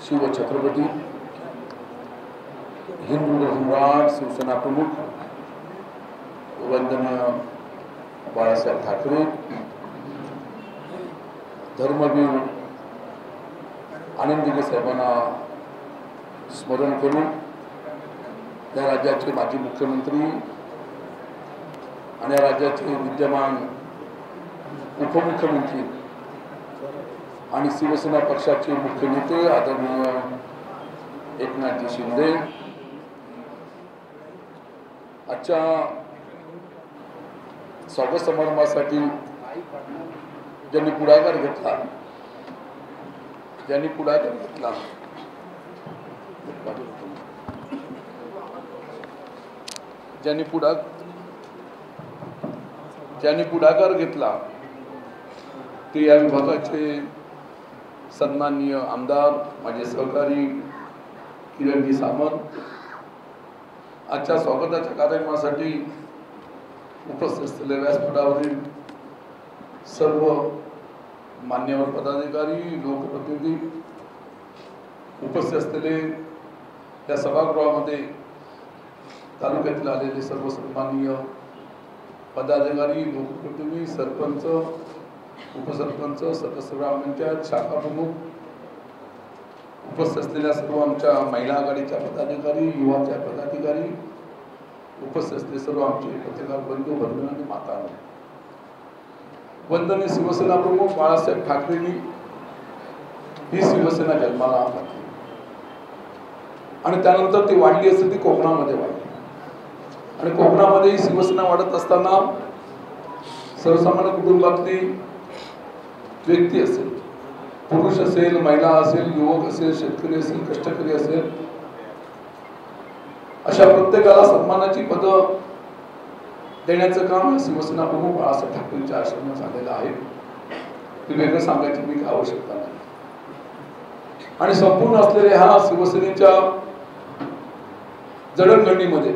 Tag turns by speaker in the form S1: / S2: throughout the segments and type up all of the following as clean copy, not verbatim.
S1: शिवछत्रपती हिंदू सम्राट शिवसेना प्रमुख वंदनीय बाळासाहेब ठाकरे, धर्मवीर आनंदीगे साहेबांना स्मरण करून या राज्याचे माजी मुख्यमंत्री आणि राज्याचे विद्यमान उपमुख्यमंत्री आणि शिवसेना पक्षाचे मुख्य नेते आदरणीय एकनाथजी शिंदे आजच्या स्वागत समारंभासाठी ज्यांनी पुढाकार घेतला ज्यांनी पुढाकार घेतला ते या विभागाचे सन्माननीय आमदार माझे सहकारी किरणजी सामंत आजच्या स्वागताच्या कार्यक्रमासाठी उपस्थित असलेल्या व्यासपीठावरील सर्व मान्यवर पदाधिकारी लोकप्रतिनिधी उपस्थित असलेले या सभागृहामध्ये तालुक्यातील आलेले सर्व सन्माननीय पदाधिकारी लोकप्रतिनिधी सरपंच उपसरपंच सदस्य ग्रामपंचायत शाखा प्रमुख उपस्थित असलेल्या सर्व आमच्या महिला आघाडीच्या पदाधिकारी युवाच्या पदाधिकारी उपस्थित असलेले सर्व आमचे पत्रकार बंधू भगिनी आणि मातांनो, वंदनीय शिवसेना प्रमुख बाळासाहेब ठाकरेंनी ही शिवसेना जन्माला घातली आणि त्यानंतर ती वाढली असेल ती कोकणामध्ये वाढली आणि कोकणामध्ये ही शिवसेना वाढत असताना सर्वसामान्य कुटुंबातली व्यक्ती असेल, पुरुष असेल, महिला असेल, युवक असेल, शेतकरी असेल, कष्टकरी असेल, अशा प्रत्येकाला सन्मानाची पदं देण्याचं काम शिवसेना प्रमुख बाळासाहेब ठाकरेंच्या आश्रमात झालेलं आहे. ते वेगळं सांगायची मी आवश्यकता नाही. आणि संपूर्ण असलेल्या ह्या शिवसेनेच्या जडणघडणीमध्ये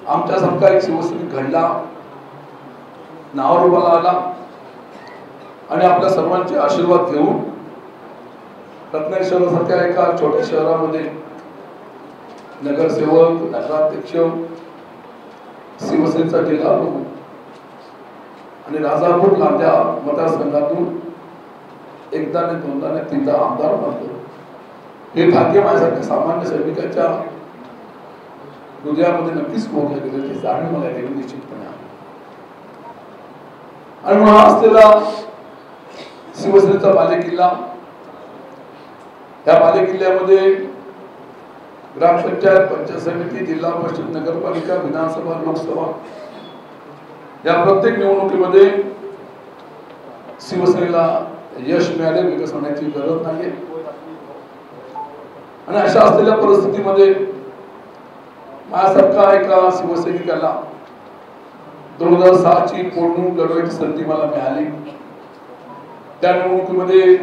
S1: आमच्यासारखा एक शिवसैनिक घडला, नावारूपाला आला आणि आपल्या सर्वांचे आशीर्वाद घेऊन रत्नागिरीसारख्या एका छोट्या शहरामध्ये नगरसेवक, नगराध्यक्ष, शिवसेनेचा जिल्हा प्रमुख आणि राजापूर लांजा मतदारसंघातून एकदा ने दोनदा ने तीनदा आमदार बनतो. हे भाग्य माझ्यासारख्या सामान्य सैनिकाच्या हृदयामध्ये नक्कीच पोहोचले गेले, ते जाणीव मला गेली निश्चितपणे आहे. आणि मग असलेला शिवसेनेचा बालेकिल्ला, या बालेकिल्ल्यामध्ये ग्रामपंचायत, पंचायत समिती, जिल्हा परिषद, नगरपालिका, विधानसभा, लोकसभा या प्रत्येक निवडणुकीमध्ये शिवसेनेला यश मिळाले, विकास होण्याची गरज नाही. आणि अशा असलेल्या परिस्थितीमध्ये माझ्यासारखा एका शिवसैनिकाला 2006 ची निवडणूक लढवायची संधी मला मिळाली. त्या निवडणुकीमध्ये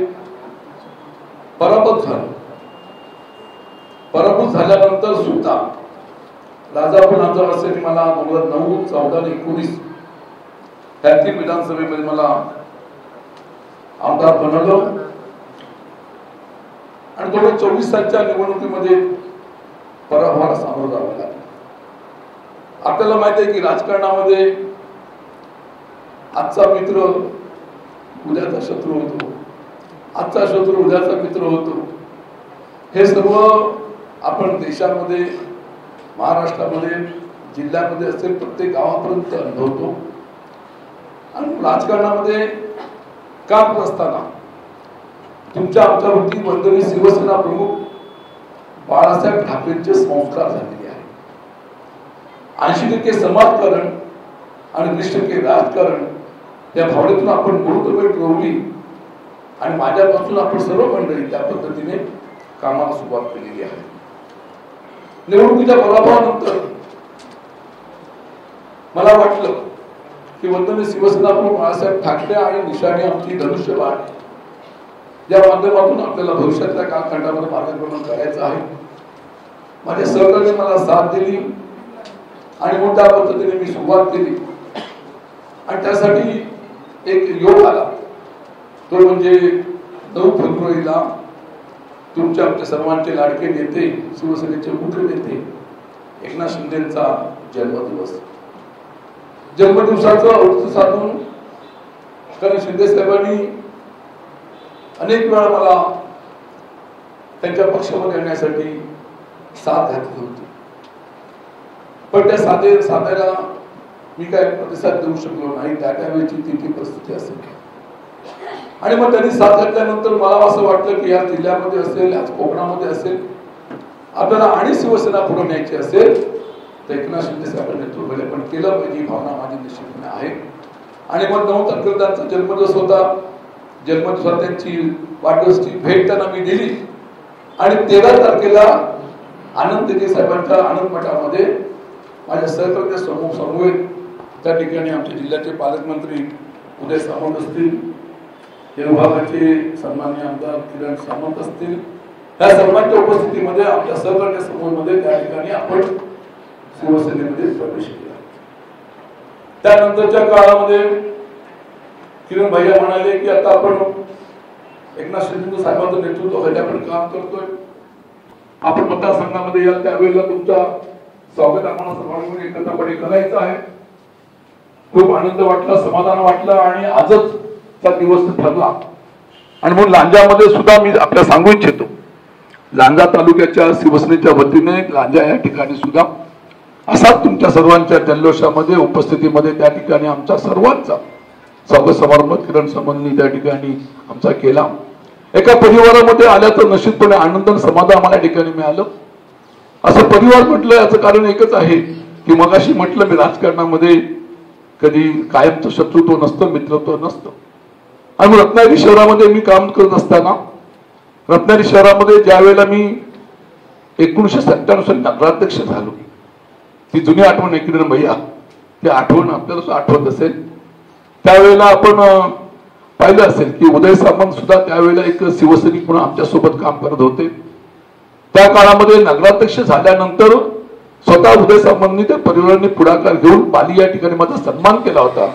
S1: पराभूत झालो. पराभूत झाल्यानंतर सुद्धा राजापूर लांजावासीयांनी मला 2009, 14 आणि 19 या 3 विधानसभेमध्ये मला आमदार बनवलं आणि 2024 सालच्या निवडणुकीमध्ये पराभवाला सामोरं जावं लागलं. आपल्याला माहिती आहे की राजकारणामध्ये आजचा मित्र उद्याचा शत्रू होतो, आजचा शत्रू उद्याचा मित्र होतो. हे सर्व आपण देशामध्ये, महाराष्ट्रामध्ये, जिल्ह्यामध्ये असेल प्रत्येक गावापर्यंत अनुभवतो. आणि राजकारणामध्ये काम करत असताना तुमच्या आमच्यावरती वंदनीय शिवसेना प्रमुख बाळासाहेब ठाकरेंचे संस्कार झालेले आहे. 80% समाजकारण आणि 20% राजकारण या भावनेतून आपण गुरुत्ववेळ ठेवली आणि माझ्यापासून आपण सर्व मंडळी त्या पद्धतीने कामाला सुरुवात केलेली आहे. निवडणुकीच्या पराभवानंतर मला वाटलं की वंदनीय शिवसेना प्रमुख बाळासाहेब ठाकरे आणि निशाणी आमची धनुष्यबाण या माध्यमातून आपल्याला भविष्यातल्या कालखंडामध्ये मार्गक्रमण करायचं आहे. माझ्या सहकार्याने मला साथ दिली आणि मोठ्या पद्धतीने मी सुरुवात केली आणि त्यासाठी एक योग आला. तो म्हणजे 9 फेब्रुवारीला तुमचे आमच्या सर्वांचे लाडके नेते, शिवसेनेचे मुख्य नेते एकनाथ शिंदेचा जन्मदिवस. जन्मदिवसाचं औचित्य साधून कारण शिंदे साहेबांनी अनेक वेळा मला त्यांच्या पक्षामध्ये येण्यासाठी साथ घातली होती, पण त्या साथेला मी काय प्रतिसाद देऊ शकलो नाही. त्यावेळेची ती परिस्थिती असेल. आणि मग त्यांनी साथ घातल्यानंतर मला असं वाटलं की या जिल्ह्यामध्ये असेल, आज कोकणामध्ये असेल, आपल्याला आणि शिवसेना पुढे न्यायची असेल तर एकनाथ शिंदे साहेबांनी नेतृत्व पण केलं पाहिजे. ही भावना माझी निश्चितपणे आहे. आणि मग 9 तारखेला त्यांचा जन्मदिवस होता. जन्मदिवसात त्यांची वाढदिवसाची भेट त्यांना मी दिली आणि 13 तारखेला आनंद देगे साहेबांच्या आनंद मठामध्ये माझ्या सहकर्ते समूह त्या ठिकाणी आमच्या जिल्ह्याचे पालकमंत्री उदय सामंत असतील, या विभागाचे सन्माननीय आमदार किरण सामंत असतील, या सर्वांच्या उपस्थितीमध्ये आमच्या सहकर्ते समूहामध्ये त्या ठिकाणी आपण शिवसेनेमध्ये प्रवेश केला. त्यानंतरच्या काळामध्ये किरण भैया म्हणाले की आता आपण एकनाथ शिंदे साहेबांचं नेतृत्वाखाली आपण काम करतोय, आपण मतदारसंघामध्ये याल, त्यावेळेला तुमचा स्वागत आम्हाला सर्वांनी एकत्रपणे करायचं आहे. खूप आनंद वाटला, समाधान वाटलं आणि आजच चा दिवस ठरला. आणि म्हणून लांजामध्ये सुद्धा मी आपल्याला सांगू इच्छितो, लांजा तालुक्याच्या शिवसेनेच्या वतीने लांजा या ठिकाणी सुद्धा असाच तुमच्या सर्वांच्या जल्लोषामध्ये उपस्थितीमध्ये त्या ठिकाणी आमचा सर्वांचा स्वागत समारंभ किरण सामंतनी त्या ठिकाणी आमचा केला. एका परिवारामध्ये आल्याचं निश्चितपणे आनंद आणि समाधान आम्हाला ठिकाणी मिळालं. असं परिवार म्हटलं याचं कारण एकच आहे की मगाशी म्हटलं मी राजकारणामध्ये कधी कायमचं शत्रुत्व नसतं, मित्रत्व नसतं. आणि रत्नागिरी शहरामध्ये मी काम करत असताना रत्नागिरी शहरामध्ये ज्या वेळेला मी 1997 साली नगराध्यक्ष झालो, ती जुनी आठवण आहे किरण भैया, ती आठवण आपल्याला आठवत असेल. त्यावेळेला आपण पाहिलं असेल की उदय सामंत सुद्धा त्यावेळेला एक शिवसैनिक म्हणून आमच्या सोबत काम करत होते. त्या काळामध्ये नगराध्यक्ष झाल्यानंतर स्वतः उदय सामंतनी त्या परिवाराने पुढाकार घेऊन पाली या ठिकाणी माझा सन्मान केला होता.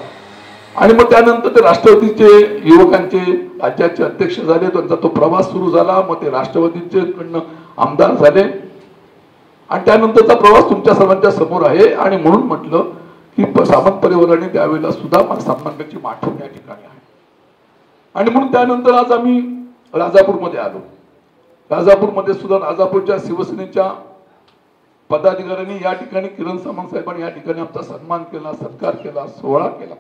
S1: आणि मग त्यानंतर ते राष्ट्रवादीचे युवकांचे राज्याचे अध्यक्ष झाले, त्यांचा तो प्रवास सुरू झाला. मग ते राष्ट्रवादीचे कडनं आमदार झाले आणि त्यानंतरचा प्रवास तुमच्या सर्वांच्या समोर आहे. आणि म्हणून म्हटलं की सामंत परिवाराने त्यावेळेला सुद्धा मला सन्मानाची आठवण या ठिकाणी आहे. आणि म्हणून त्यानंतर आज आम्ही राजापूरमध्ये आलो. राजापूरमध्ये सुद्धा राजापूरच्या शिवसेनेच्या पदाधिकाऱ्यांनी या ठिकाणी किरण सामंत साहेबांनी या ठिकाणी आमचा सन्मान केला, सत्कार केला, सोहळा केला.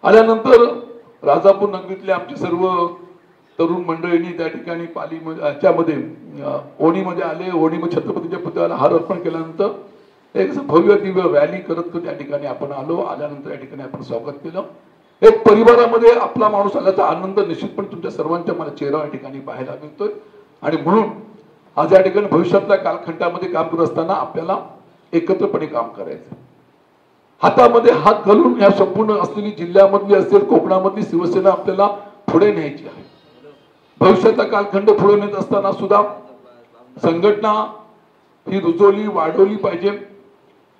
S1: आल्यानंतर राजापूर नगरीतले आमचे सर्व तरुण मंडळींनी त्या ठिकाणी पालीमध्ये ओणीमध्ये आले. ओणीमध्ये छत्रपतीच्या पुतळ्याला हार अर्पण केल्यानंतर एक भव्य दिव्य रॅली करत त्या ठिकाणी आपण आलो. आल्यानंतर या ठिकाणी आपण स्वागत केलं. एक परिवारामध्ये आपला माणूस आल्याचा आनंद निश्चितपणे तुमच्या सर्वांच्या मला चेहरा या ठिकाणी पाहायला मिळतोय. आणि म्हणून आज या ठिकाणी भविष्यातल्या कालखंडामध्ये काम करत असताना आपल्याला एकत्रपणे काम करायचं. हातामध्ये हात घालून या संपूर्ण असलेली जिल्ह्यामधली असेल, कोकणामधली शिवसेना आपल्याला पुढे न्यायची आहे. भविष्यातला कालखंड पुढे नेत असताना सुद्धा संघटना ही रुजवली, वाढवली पाहिजे.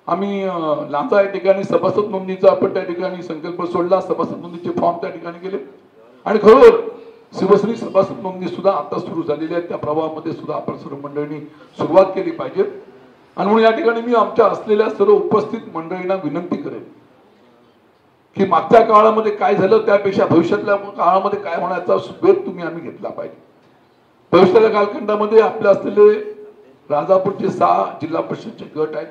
S1: आम्ही लांजा या ठिकाणी सभासद नोंदणीचा आपण त्या ठिकाणी संकल्प सोडला. सभासद नोंदणीचे फॉर्म त्या ठिकाणी गेले आणि खरोखर शिवसेनेची सभासद नोंदणी सुद्धा आता सुरू झालेली आहे. त्या प्रवाहामध्ये सुद्धा आपण सर्व मंडळींनी सुरुवात केली पाहिजे. आणि म्हणून या ठिकाणी मी आमच्या असलेल्या सर्व उपस्थित मंडळींना विनंती करेन की मागच्या काळामध्ये काय झालं त्यापेक्षा भविष्यातल्या काळामध्ये काय होण्याचा वेध तुम्ही आम्ही घेतला पाहिजे. भविष्याच्या कालखंडामध्ये आपल्या असलेले राजापूरचे 6 जिल्हा परिषदचे गट आहेत,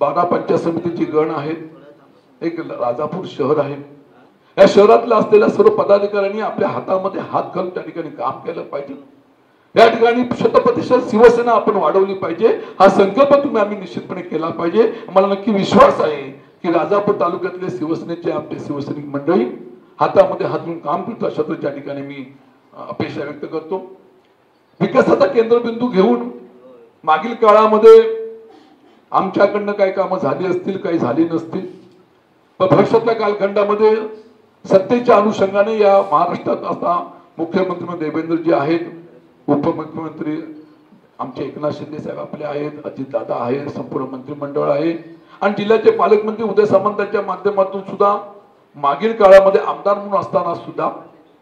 S1: 12 पंचायत समितीची गण आहेत, एक राजापूर शहर आहे. या शहरातल्या असलेल्या सर्व पदाधिकाऱ्यांनी आपल्या हातामध्ये हात घालून त्या ठिकाणी काम केलं पाहिजे. या ठिकाणी 100% शिवसेना आपण वाढवली पाहिजे. हा संकल्प तुम्ही आम्ही निश्चितपणे केला पाहिजे. मला नक्की विश्वास आहे की राजापूर तालुक्यातले शिवसेनेचे आपले शिवसैनिक मंडळी हातामध्ये हात घालून काम करतात अशा त्या ठिकाणी मी अपेक्षा व्यक्त करतो. विकासाचा केंद्रबिंदू घेऊन मागील काळामध्ये आमच्याकडनं काही कामं झाली असतील, काही झाली नसतील, पण भविष्यातल्या कालखंडामध्ये सत्तेच्या अनुषंगाने या महाराष्ट्रात आता मुख्यमंत्री देवेंद्रजी आहेत, उपमुख्यमंत्री आमचे एकनाथ शिंदे साहेब आपले आहेत, अजितदादा आहेत, संपूर्ण मंत्रिमंडळ आहे आणि जिल्ह्याचे पालकमंत्री उदय सामंतांच्या माध्यमातून सुद्धा मागील काळामध्ये आमदार म्हणून असताना सुद्धा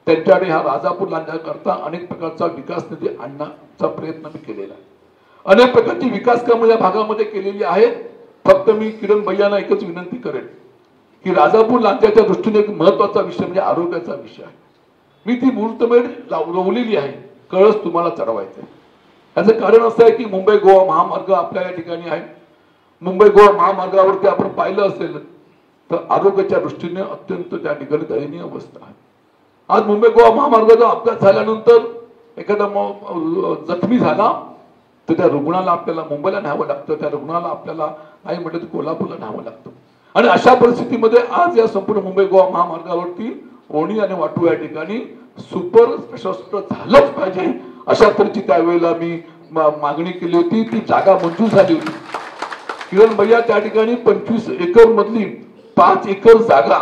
S1: त्यांच्याकडे ह्या राजापूर लांजाकरता अनेक प्रकारचा विकास निधी आणण्याचा प्रयत्न मी केलेला आहे. अनेक प्रकारची विकास कामं या भागामध्ये केलेली आहेत. फक्त मी किरण भैयांना एकच विनंती करेन की राजापूर लांजाच्या दृष्टीने एक महत्वाचा विषय म्हणजे आरोग्याचा विषय आहे. मी ती मुहूर्तमेढ लावलेली आहे, कळस तुम्हाला चढवायचं आहे. याचं कारण असं आहे की मुंबई गोवा महामार्ग आपल्या या ठिकाणी आहे. मुंबई गोवा महामार्गावरती आपण पाहिलं असेल तर आरोग्याच्या दृष्टीने अत्यंत त्या ठिकाणी दयनीय अवस्था आहे. आज मुंबई गोवा महामार्गाचा अपघात झाल्यानंतर एखादा जखमी झाला तर त्या रुग्णाला आपल्याला मुंबईला न्यावं लागतं, त्या रुग्णाला आपल्याला नाही म्हटलं तर कोल्हापूरला न्यावं लागतं. आणि अशा परिस्थितीमध्ये आज या संपूर्ण मुंबई गोवा महामार्गावरती वणी आणि वाटू या ठिकाणी सुपर स्पेशालिस्ट झालंच पाहिजे अशा तऱ्हेची त्यावेळेला मी मागणी केली होती. ती जागा मंजूर झाली होती. किरण भैया त्या ठिकाणी 25 एकर मधली 5 एकर जागा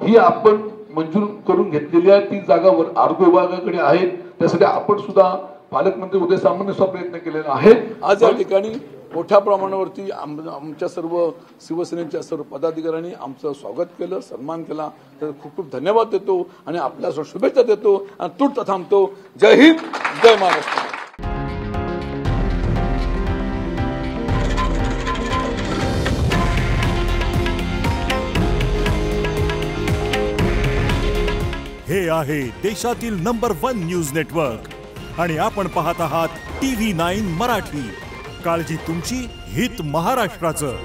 S1: ही आपण मंजूर करून घेतलेली आहे. ती जागा आरोग्य विभागाकडे आहे. त्यासाठी आपण सुद्धा पालकमंत्री उदय सामंत सुद्धा प्रयत्न केलेला आहे. आज या ठिकाणी मोठ्या प्रमाणावरती आमच्या सर्व शिवसेनेच्या सर्व पदाधिकाऱ्यांनी आमचं स्वागत केलं, सन्मान केला. तर खूप खूप धन्यवाद देतो आणि आपल्या शुभेच्छा देतो आणि तूर्त थांबतो. जय हिंद, जय महाराष्ट्र.
S2: हे आहे देशातील नंबर 1 न्यूज नेटवर्क आणि आपण पाहत आहात TV9 मराठी. काळजी तुमची, हित महाराष्ट्राचं.